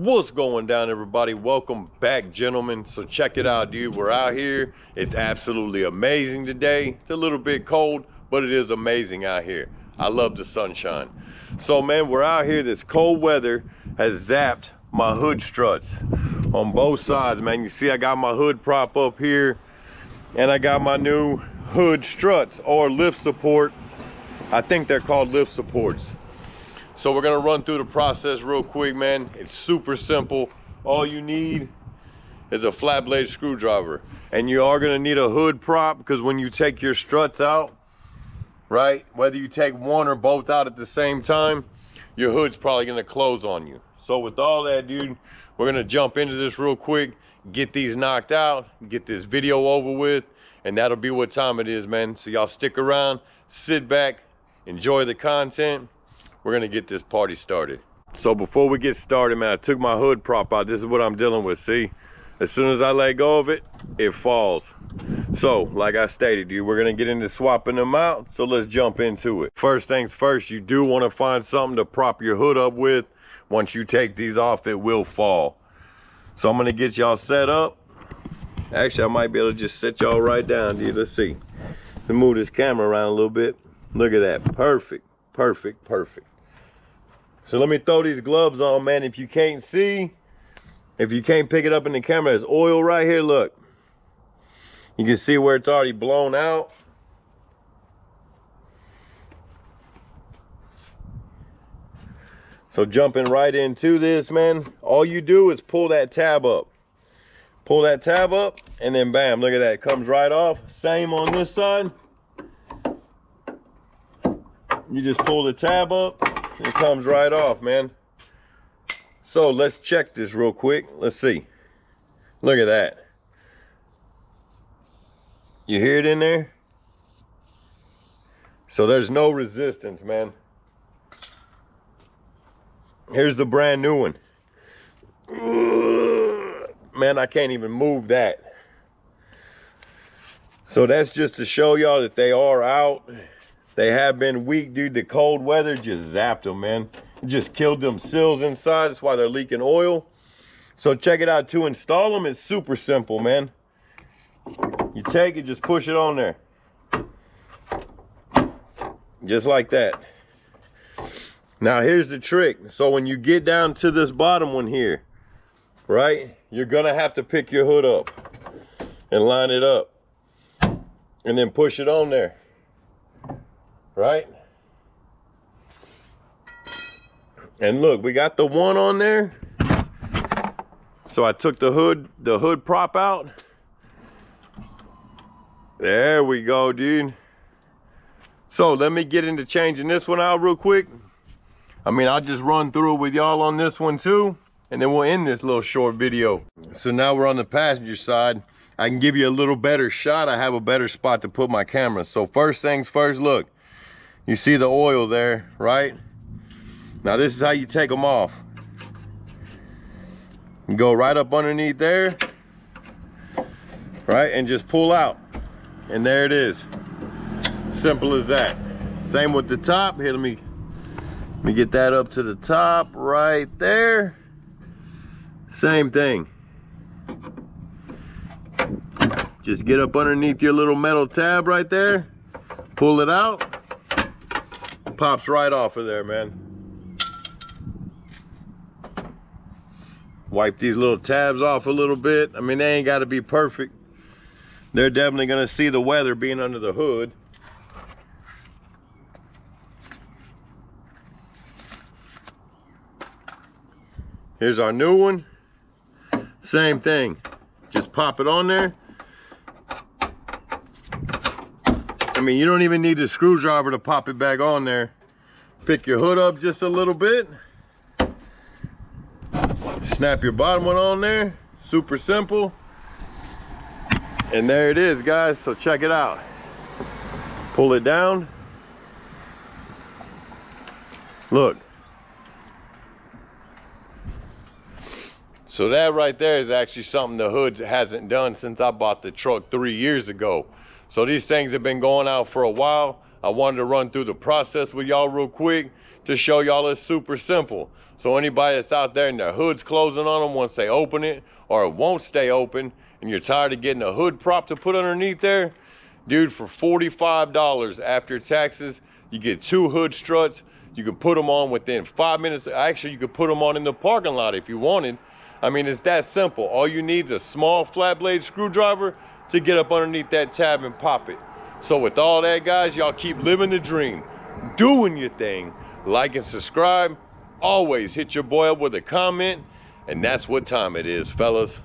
What's going down, everybody? Welcome back, gentlemen. So check it out, dude. We're out here. It's absolutely amazing today. It's a little bit cold, but it is amazing out here. I love the sunshine. So man, we're out here. This cold weather has zapped my hood struts on both sides, man. You see I got my hood prop up here, and I got my new hood struts, or lift support. I think they're called lift supports. So we're gonna run through the process real quick, man. It's super simple. All you need is a flat blade screwdriver, and you are gonna need a hood prop, because when you take your struts out, right, whether you take one or both out at the same time, your hood's probably gonna close on you. So with all that, dude, we're gonna jump into this real quick, get these knocked out, get this video over with, and that'll be what time it is, man. So y'all stick around, sit back, enjoy the content. We're gonna get this party started. So before we get started, man, I took my hood prop out. This is what I'm dealing with. See, as soon as I let go of it, it falls. So like I stated, dude, we're gonna get into swapping them out. So let's jump into it. First things first, you do want to find something to prop your hood up with. Once you take these off, it will fall. So I'm gonna get y'all set up. Actually, I might be able to just set y'all right down, dude. Let's see. Let's move this camera around a little bit. Look at that. Perfect, perfect, perfect. So let me throw these gloves on, man. If you can't see, if you can't pick it up in the camera, there's oil right here. Look, you can see where it's already blown out. So jumping right into this, man, all you do is pull that tab up. Pull that tab up, and then bam, look at that, it comes right off. Same on this side. You just pull the tab up, it comes right off, man. So let's check this real quick. Let's see. Look at that. You hear it in there? So there's no resistance, man. Here's the brand new one. Man, I can't even move that. So that's just to show y'all that they are out. They have been weak, dude. The cold weather just zapped them, man. It just killed them seals inside. That's why they're leaking oil. So check it out. To install them, it's super simple, man. You take it, just push it on there. Just like that. Now here's the trick. So when you get down to this bottom one here, right, you're gonna have to pick your hood up and line it up and then push it on there, right? And look, we got the one on there. So I took the hood prop out. There we go, dude. So let me get into changing this one out real quick. I mean, I'll just run through it with y'all on this one too, and then we'll end this little short video. So now we're on the passenger side. I can give you a little better shot. I have a better spot to put my camera. So first things first, look, you see the oil there, right? Now this is how you take them off. You go right up underneath there, right, and just pull out. And there it is. Simple as that. Same with the top. Here, let me get that up to the top right there. Same thing. Just get up underneath your little metal tab right there, pull it out, pops right off of there, man. Wipe these little tabs off a little bit. I mean, they ain't got to be perfect. They're definitely gonna see the weather being under the hood. Here's our new one. Same thing. Just pop it on there. I mean, you don't even need the screwdriver to pop it back on there. Pick your hood up just a little bit. Snap your bottom one on there. Super simple. And there it is, guys. So check it out. Pull it down. Look. So that right there is actually something the hood hasn't done since I bought the truck 3 years ago. So these things have been going out for a while. I wanted to run through the process with y'all real quick to show y'all it's super simple. So anybody that's out there and their hood's closing on them once they open it, or it won't stay open, and you're tired of getting a hood prop to put underneath there, dude, for $45 after taxes, you get 2 hood struts. You can put them on within 5 minutes. Actually, you could put them on in the parking lot if you wanted. I mean, it's that simple. All you need is a small flat blade screwdriver to get up underneath that tab and pop it. So with all that, guys, y'all keep living the dream, doing your thing. Like and subscribe. Always hit your boy up with a comment. And that's what time it is, fellas.